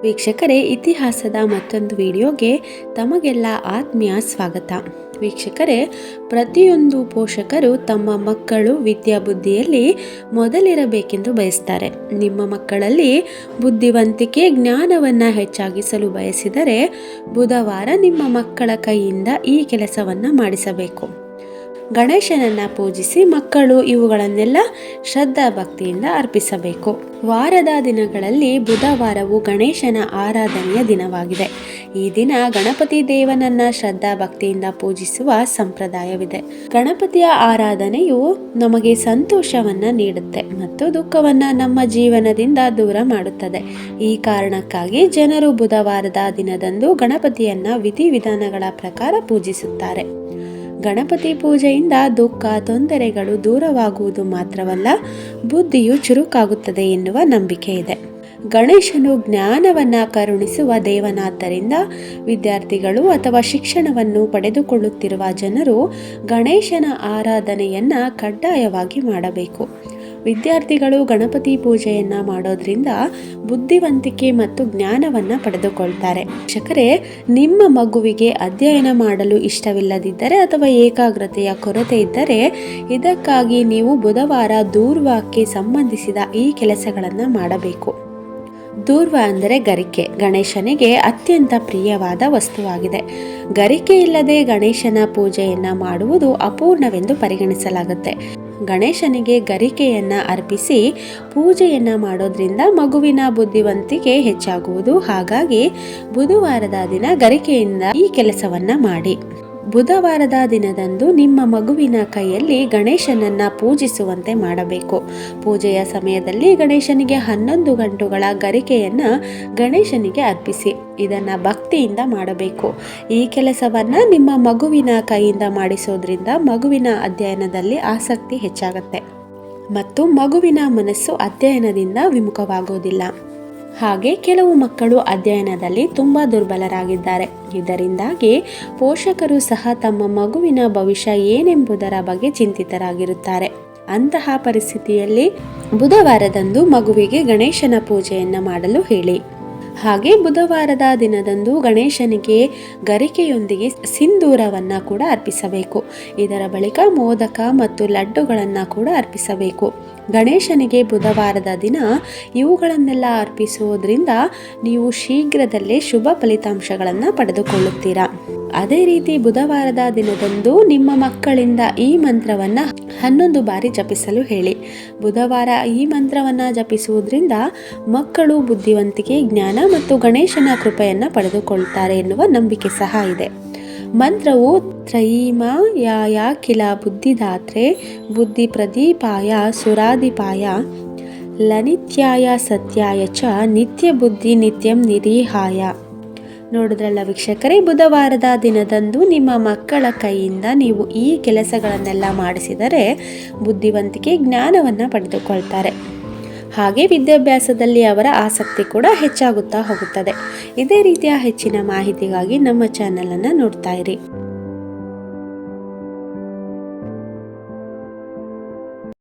ವೀಕ್ಷಕರೇ, ಇತಿಹಾಸದ ಮತ್ತೊಂದು ವಿಡಿಯೋಗೆ ತಮಗೆಲ್ಲ ಆತ್ಮೀಯ ಸ್ವಾಗತ. ವೀಕ್ಷಕರೇ, ಪ್ರತಿಯೊಂದು ಪೋಷಕರು ತಮ್ಮ ಮಕ್ಕಳು ವಿದ್ಯಾಬುದ್ಧಿಯಲ್ಲಿ ಮೊದಲಿರಬೇಕೆಂದು ಬಯಸ್ತಾರೆ. ನಿಮ್ಮ ಮಕ್ಕಳಲ್ಲಿ ಬುದ್ಧಿವಂತಿಕೆ ಜ್ಞಾನವನ್ನು ಹೆಚ್ಚಾಗಿಸಲು ಬಯಸಿದರೆ ಬುಧವಾರ ನಿಮ್ಮ ಮಕ್ಕಳ ಕೈಯಿಂದ ಈ ಕೆಲಸವನ್ನು ಮಾಡಿಸಬೇಕು. ಗಣೇಶನನ್ನು ಪೂಜಿಸಿ ಮಕ್ಕಳು ಇವುಗಳನ್ನೆಲ್ಲ ಶ್ರದ್ಧಾ ಭಕ್ತಿಯಿಂದ ಅರ್ಪಿಸಬೇಕು. ವಾರದ ದಿನಗಳಲ್ಲಿ ಬುಧವಾರವು ಗಣೇಶನ ಆರಾಧನೆಯ ದಿನವಾಗಿದೆ. ಈ ದಿನ ಗಣಪತಿ ದೇವನನ್ನ ಶ್ರದ್ಧಾ ಭಕ್ತಿಯಿಂದ ಪೂಜಿಸುವ ಸಂಪ್ರದಾಯವಿದೆ. ಗಣಪತಿಯ ಆರಾಧನೆಯು ನಮಗೆ ಸಂತೋಷವನ್ನ ನೀಡುತ್ತೆ ಮತ್ತು ದುಃಖವನ್ನ ನಮ್ಮ ಜೀವನದಿಂದ ದೂರ ಮಾಡುತ್ತದೆ. ಈ ಕಾರಣಕ್ಕಾಗಿ ಜನರು ಬುಧವಾರದ ದಿನದಂದು ಗಣಪತಿಯನ್ನ ವಿಧಿವಿಧಾನಗಳ ಪ್ರಕಾರ ಪೂಜಿಸುತ್ತಾರೆ. ಗಣಪತಿ ಪೂಜೆಯಿಂದ ದುಃಖ ತೊಂದರೆಗಳು ದೂರವಾಗುವುದು ಮಾತ್ರವಲ್ಲ, ಬುದ್ಧಿಯು ಚುರುಕಾಗುತ್ತದೆ ಎನ್ನುವ ನಂಬಿಕೆ ಇದೆ. ಗಣೇಶನು ಜ್ಞಾನವನ್ನು ಕರುಣಿಸುವ ದೇವನಾದ್ದರಿಂದ ವಿದ್ಯಾರ್ಥಿಗಳು ಅಥವಾ ಶಿಕ್ಷಣವನ್ನು ಪಡೆದುಕೊಳ್ಳುತ್ತಿರುವ ಜನರು ಗಣೇಶನ ಆರಾಧನೆಯನ್ನು ಕಡ್ಡಾಯವಾಗಿ ಮಾಡಬೇಕು. ವಿದ್ಯಾರ್ಥಿಗಳು ಗಣಪತಿ ಪೂಜೆಯನ್ನು ಮಾಡೋದ್ರಿಂದ ಬುದ್ಧಿವಂತಿಕೆ ಮತ್ತು ಜ್ಞಾನವನ್ನು ಪಡೆದುಕೊಳ್ತಾರೆ. ಶಿಕ್ಷಕರೇ, ನಿಮ್ಮ ಮಗುವಿಗೆ ಅಧ್ಯಯನ ಮಾಡಲು ಇಷ್ಟವಿಲ್ಲದಿದ್ದರೆ ಅಥವಾ ಏಕಾಗ್ರತೆಯ ಕೊರತೆ ಇದ್ದರೆ ಇದಕ್ಕಾಗಿ ನೀವು ಬುಧವಾರ ದೂರ್ವಕ್ಕೆ ಸಂಬಂಧಿಸಿದ ಈ ಕೆಲಸಗಳನ್ನು ಮಾಡಬೇಕು. ದೂರ್ವ ಅಂದರೆ ಗರಿಕೆ. ಗಣೇಶನಿಗೆ ಅತ್ಯಂತ ಪ್ರಿಯವಾದ ವಸ್ತುವಾಗಿದೆ. ಗರಿಕೆ ಇಲ್ಲದೆ ಗಣೇಶನ ಪೂಜೆಯನ್ನು ಮಾಡುವುದು ಅಪೂರ್ಣವೆಂದು ಪರಿಗಣಿಸಲಾಗುತ್ತೆ. ಗಣೇಶನಿಗೆ ಗರಿಕೆಯನ್ನು ಅರ್ಪಿಸಿ ಪೂಜೆಯನ್ನು ಮಾಡೋದ್ರಿಂದ ಮಗುವಿನ ಬುದ್ಧಿವಂತಿಕೆ ಹೆಚ್ಚಾಗುವುದು. ಹಾಗಾಗಿ ಬುಧವಾರದ ದಿನ ಗರಿಕೆಯಿಂದ ಈ ಕೆಲಸವನ್ನು ಮಾಡಿ. ಬುಧವಾರದ ದಿನದಂದು ನಿಮ್ಮ ಮಗುವಿನ ಕೈಯಲ್ಲಿ ಗಣೇಶನನ್ನು ಪೂಜಿಸುವಂತೆ ಮಾಡಬೇಕು. ಪೂಜೆಯ ಸಮಯದಲ್ಲಿ ಗಣೇಶನಿಗೆ 11 ಗಂಟುಗಳ ಗರಿಕೆಯನ್ನು ಗಣೇಶನಿಗೆ ಅರ್ಪಿಸಿ. ಇದನ್ನು ಭಕ್ತಿಯಿಂದ ಮಾಡಬೇಕು. ಈ ಕೆಲಸವನ್ನು ನಿಮ್ಮ ಮಗುವಿನ ಕೈಯಿಂದ ಮಾಡಿಸೋದ್ರಿಂದ ಮಗುವಿನ ಅಧ್ಯಯನದಲ್ಲಿ ಆಸಕ್ತಿ ಹೆಚ್ಚಾಗುತ್ತೆ ಮತ್ತು ಮಗುವಿನ ಮನಸ್ಸು ಅಧ್ಯಯನದಿಂದ ವಿಮುಖವಾಗೋದಿಲ್ಲ. ಹಾಗೆ ಕೆಲವು ಮಕ್ಕಳು ಅಧ್ಯಯನದಲ್ಲಿ ತುಂಬ ದುರ್ಬಲರಾಗಿದ್ದಾರೆ. ಇದರಿಂದಾಗಿ ಪೋಷಕರು ಸಹ ತಮ್ಮ ಮಗುವಿನ ಭವಿಷ್ಯ ಏನೆಂಬುದರ ಬಗ್ಗೆ ಚಿಂತಿತರಾಗಿರುತ್ತಾರೆ. ಅಂತಹ ಪರಿಸ್ಥಿತಿಯಲ್ಲಿ ಬುಧವಾರದಂದು ಮಗುವಿಗೆ ಗಣೇಶನ ಪೂಜೆಯನ್ನು ಮಾಡಲು ಹೇಳಿ. ಹಾಗೆ ಬುಧವಾರದ ದಿನದಂದು ಗಣೇಶನಿಗೆ ಗರಿಕೆಯೊಂದಿಗೆ ಸಿಂಧೂರವನ್ನು ಕೂಡ ಅರ್ಪಿಸಬೇಕು. ಇದರ ಬಳಿಕ ಮೋದಕ ಮತ್ತು ಲಡ್ಡುಗಳನ್ನು ಕೂಡ ಅರ್ಪಿಸಬೇಕು. ಗಣೇಶನಿಗೆ ಬುಧವಾರದ ದಿನ ಇವುಗಳನ್ನೆಲ್ಲ ಅರ್ಪಿಸುವುದರಿಂದ ನೀವು ಶೀಘ್ರದಲ್ಲೇ ಶುಭ ಫಲಿತಾಂಶಗಳನ್ನು ಪಡೆದುಕೊಳ್ಳುತ್ತೀರಾ. ಅದೇ ರೀತಿ ಬುಧವಾರದ ದಿನದಂದು ನಿಮ್ಮ ಮಕ್ಕಳಿಂದ ಈ ಮಂತ್ರವನ್ನು 11 ಬಾರಿ ಜಪಿಸಲು ಹೇಳಿ. ಬುಧವಾರ ಈ ಮಂತ್ರವನ್ನು ಜಪಿಸುವುದರಿಂದ ಮಕ್ಕಳು ಬುದ್ಧಿವಂತಿಕೆ, ಜ್ಞಾನ ಮತ್ತು ಗಣೇಶನ ಕೃಪೆಯನ್ನು ಪಡೆದುಕೊಳ್ಳುತ್ತಾರೆ ಎನ್ನುವ ನಂಬಿಕೆ ಸಹ ಇದೆ. ಮಂತ್ರವು ತ್ರಯೀಮಾಯಾಯ ಕಿಲ ಬುದ್ಧಿದಾತ್ರೆ ಬುದ್ಧಿ ಪ್ರದೀಪಾಯ ಸುರಾದಿಪಾಯ ಲನಿತ್ಯಾಯ ಸತ್ಯಾಯ ಚ ನಿತ್ಯ ಬುದ್ಧಿ ನಿತ್ಯಂ ನಿರೀಹಾಯ. ನೋಡಿದ್ರಲ್ಲ ವೀಕ್ಷಕರೇ, ಬುಧವಾರದ ದಿನದಂದು ನಿಮ್ಮ ಮಕ್ಕಳ ಕೈಯಿಂದ ನೀವು ಈ ಕೆಲಸಗಳನ್ನೆಲ್ಲ ಮಾಡಿಸಿದರೆ ಬುದ್ಧಿವಂತಿಕೆ, ಜ್ಞಾನವನ್ನು ಪಡೆದುಕೊಳ್ತಾರೆ. ಹಾಗೆ ವಿದ್ಯಾಭ್ಯಾಸದಲ್ಲಿ ಅವರ ಆಸಕ್ತಿ ಕೂಡ ಹೆಚ್ಚಾಗುತ್ತಾ ಹೋಗುತ್ತದೆ. ಇದೇ ರೀತಿಯ ಹೆಚ್ಚಿನ ಮಾಹಿತಿಗಾಗಿ ನಮ್ಮ ಚಾನಲನ್ನು ನೋಡ್ತಾ ಇರಿ.